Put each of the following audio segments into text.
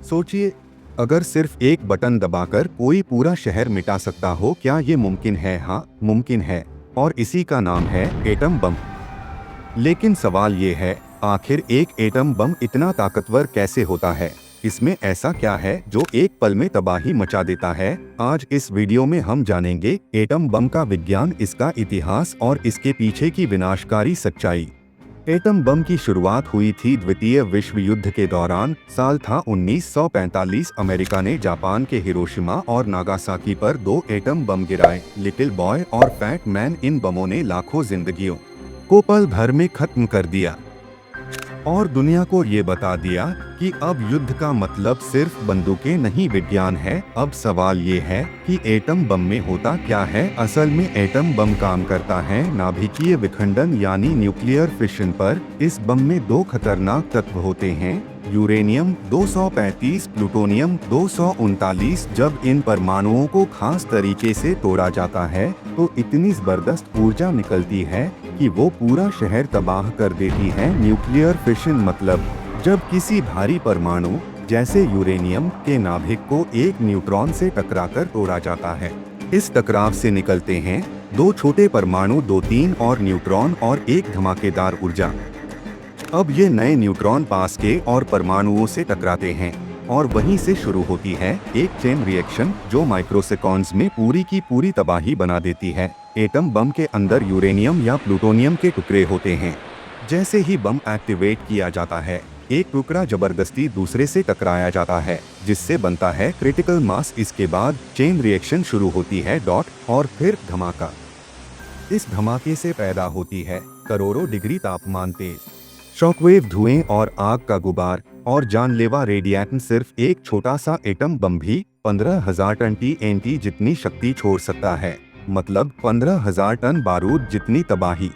सोचिए, अगर सिर्फ एक बटन दबाकर कोई पूरा शहर मिटा सकता हो, क्या ये मुमकिन है? हाँ, मुमकिन है। और इसी का नाम है एटम बम। लेकिन सवाल ये है, आखिर एक एटम बम इतना ताकतवर कैसे होता है? इसमें ऐसा क्या है जो एक पल में तबाही मचा देता है? आज इस वीडियो में हम जानेंगे एटम बम का विज्ञान, इसका इतिहास और इसके पीछे की विनाशकारी सच्चाई। एटम बम की शुरुआत हुई थी द्वितीय विश्व युद्ध के दौरान। साल था 1945। अमेरिका ने जापान के हिरोशिमा और नागासाकी पर 2 एटम बम गिराए, लिटिल बॉय और फैट मैन। इन बमों ने लाखों जिंदगियों को पल भर में खत्म कर दिया और दुनिया को ये बता दिया कि अब युद्ध का मतलब सिर्फ बंदूकें नहीं, विज्ञान है। अब सवाल ये है कि एटम बम में होता क्या है? असल में एटम बम काम करता है नाभिकीय विखंडन यानी न्यूक्लियर फिशन पर। इस बम में 2 खतरनाक तत्व होते हैं, यूरेनियम 235, प्लूटोनियम 239। जब इन परमाणुओं को खास तरीके से तोड़ा जाता है तो इतनी जबरदस्त ऊर्जा निकलती है कि वो पूरा शहर तबाह कर देती है। न्यूक्लियर फिशन मतलब जब किसी भारी परमाणु जैसे यूरेनियम के नाभिक को एक न्यूट्रॉन से टकराकर तोड़ा जाता है। इस टकराव से निकलते हैं 2 छोटे परमाणु, 2-3 और न्यूट्रॉन और एक धमाकेदार ऊर्जा। अब ये नए न्यूट्रॉन पास के और परमाणुओं से टकराते हैं और वहीं से शुरू होती है एक चेन रिएक्शन जो माइक्रोसेकंड्स में पूरी की पूरी तबाही बना देती है। एटम बम के अंदर यूरेनियम या प्लूटोनियम के टुकड़े होते हैं। जैसे ही बम एक्टिवेट किया जाता है, एक टुकड़ा जबरदस्ती दूसरे से टकराया जाता है, जिससे बनता है क्रिटिकल मास। इसके बाद चेन रिएक्शन शुरू होती है, डॉट और फिर धमाका। इस धमाके से पैदा होती है करोड़ों डिग्री तापमान, तेज शॉकवेव, धुएं और आग का गुबार और जानलेवा रेडिएशन। सिर्फ एक छोटा सा एटम बम भी 15,000 टन TNT जितनी शक्ति छोड़ सकता है, मतलब 15,000 टन बारूद जितनी तबाही।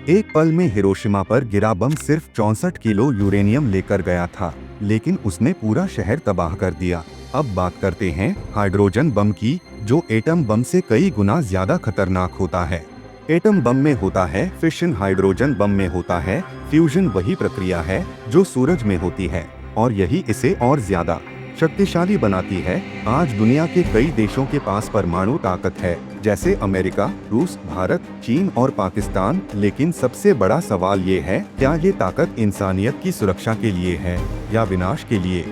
एक पल में हिरोशिमा पर गिरा बम सिर्फ 64 किलो यूरेनियम लेकर गया था, लेकिन उसने पूरा शहर तबाह कर दिया। अब बात करते हैं हाइड्रोजन बम की, जो एटम बम से कई गुना ज्यादा खतरनाक होता है। एटम बम में होता है फिशन, हाइड्रोजन बम में होता है फ्यूजन। वही प्रक्रिया है जो सूरज में होती है और यही इसे और ज्यादा शक्तिशाली बनाती है। आज दुनिया के कई देशों के पास परमाणु ताकत है, जैसे अमेरिका, रूस, भारत, चीन और पाकिस्तान। लेकिन सबसे बड़ा सवाल ये है, क्या ये ताकत इंसानियत की सुरक्षा के लिए है या विनाश के लिए?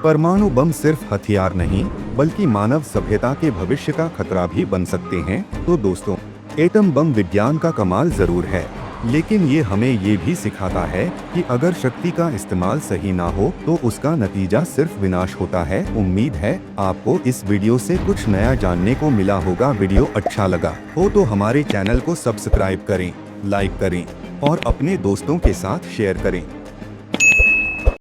परमाणु बम सिर्फ हथियार नहीं, बल्कि मानव सभ्यता के भविष्य का खतरा भी बन सकते हैं। तो दोस्तों, एटम बम विज्ञान का कमाल जरूर है, लेकिन ये हमें ये भी सिखाता है कि अगर शक्ति का इस्तेमाल सही ना हो तो उसका नतीजा सिर्फ विनाश होता है। उम्मीद है आपको इस वीडियो से कुछ नया जानने को मिला होगा। वीडियो अच्छा लगा हो तो हमारे चैनल को सब्सक्राइब करें, लाइक करें और अपने दोस्तों के साथ शेयर करें।